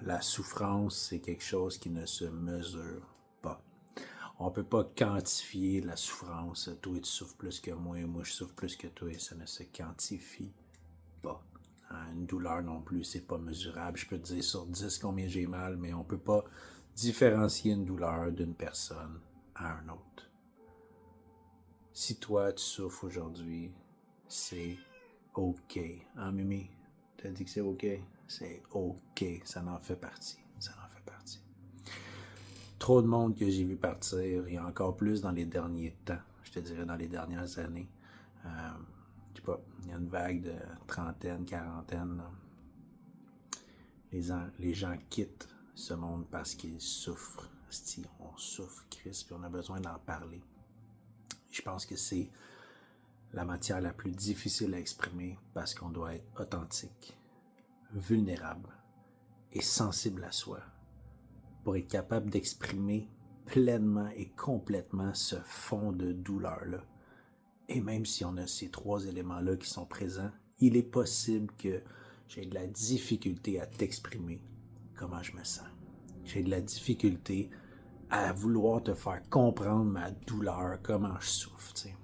la souffrance, c'est quelque chose qui ne se mesure pas. On ne peut pas quantifier la souffrance. Toi, tu souffres plus que moi je souffre plus que toi, et ça ne se quantifie pas. Une douleur non plus, c'est pas mesurable. Je peux te dire sur 10 combien j'ai mal, mais on peut pas différencier une douleur d'une personne à un autre. Si toi, tu souffres aujourd'hui, c'est OK. Hein, Mimi? T'as dit que c'est OK? C'est OK. Ça en fait partie. Ça en fait partie. Trop de monde que j'ai vu partir, et encore plus dans les derniers temps, je te dirais dans les dernières années. Je sais pas, il y a une vague de trentaine, quarantaine. Les gens quittent ce monde parce qu'ils souffrent. Si on souffre, Chris, puis on a besoin d'en parler. Je pense que c'est la matière la plus difficile à exprimer parce qu'on doit être authentique, vulnérable et sensible à soi pour être capable d'exprimer pleinement et complètement ce fond de douleur-là. Et même si on a ces trois éléments-là qui sont présents, il est possible que j'ai de la difficulté à t'exprimer comment je me sens. J'ai de la difficulté à vouloir te faire comprendre ma douleur, comment je souffre. T'sais.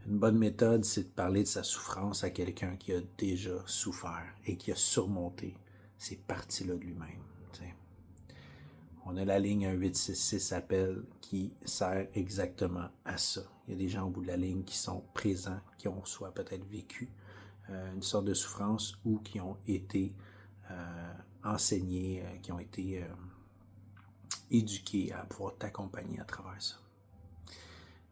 Une bonne méthode, c'est de parler de sa souffrance à quelqu'un qui a déjà souffert et qui a surmonté ces parties-là de lui-même. T'sais. On a la ligne 1866 appel qui sert exactement à ça. Il y a des gens au bout de la ligne qui sont présents, qui ont soit peut-être vécu une sorte de souffrance ou qui ont été enseignés, qui ont été éduqués à pouvoir t'accompagner à travers ça.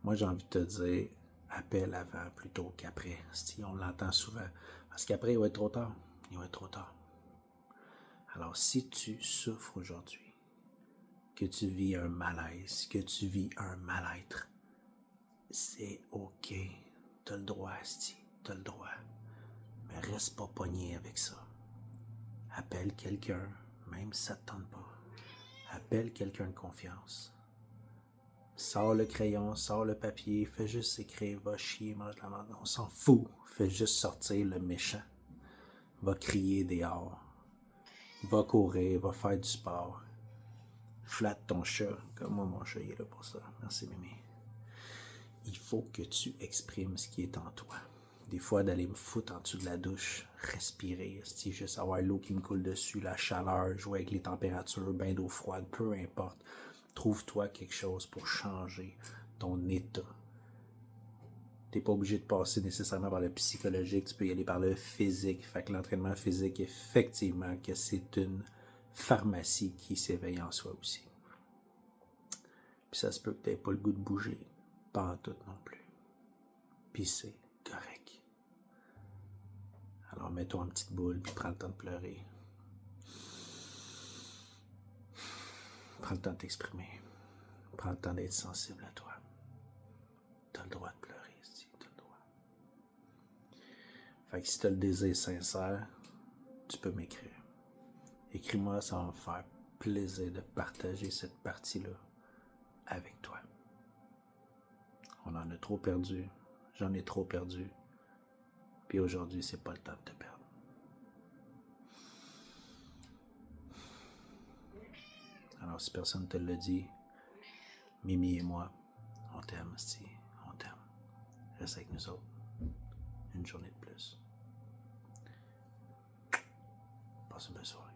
Moi, j'ai envie de te dire, appelle avant plutôt qu'après. Si on l'entend souvent. Parce qu'après, il va être trop tard. Il va être trop tard. Alors, si tu souffres aujourd'hui, que tu vis un malaise, que tu vis un mal-être, c'est OK. T'as le droit, Asti. T'as le droit. Mais reste pas pogné avec ça. Appelle quelqu'un, même si ça te tente pas. Appelle quelqu'un de confiance. Sors le crayon, sors le papier, fais juste écrire, va chier, mange la merde. On s'en fout. Fais juste sortir le méchant. Va crier dehors. Va courir, va faire du sport. Flatte ton chat, comme moi, mon chat, il est là pour ça. Merci, Mimi. Il faut que tu exprimes ce qui est en toi. Des fois, d'aller me foutre en dessous de la douche, respirer, c'est juste avoir l'eau qui me coule dessus, la chaleur, jouer avec les températures, bain d'eau froide, peu importe. Trouve-toi quelque chose pour changer ton état. T'es pas obligé de passer nécessairement par le psychologique, tu peux y aller par le physique. Fait que l'entraînement physique, effectivement, que c'est une pharmacie qui s'éveille en soi aussi. Puis ça se peut que t'aies pas le goût de bouger. Pas en tout non plus. Puis c'est correct. Alors mets-toi en petite boule, puis prends le temps de pleurer. Prends le temps de t'exprimer. Prends le temps d'être sensible à toi. T'as le droit de pleurer, si t'as le droit. Fait que si t'as le désir sincère, tu peux m'écrire. Écris-moi, ça va me faire plaisir de partager cette partie-là avec toi. On en a trop perdu. J'en ai trop perdu. Puis aujourd'hui, c'est pas le temps de te perdre. Alors, si personne ne te le dit, Mimi et moi, on t'aime, si on t'aime. Reste avec nous autres. Une journée de plus. Passe une belle soirée.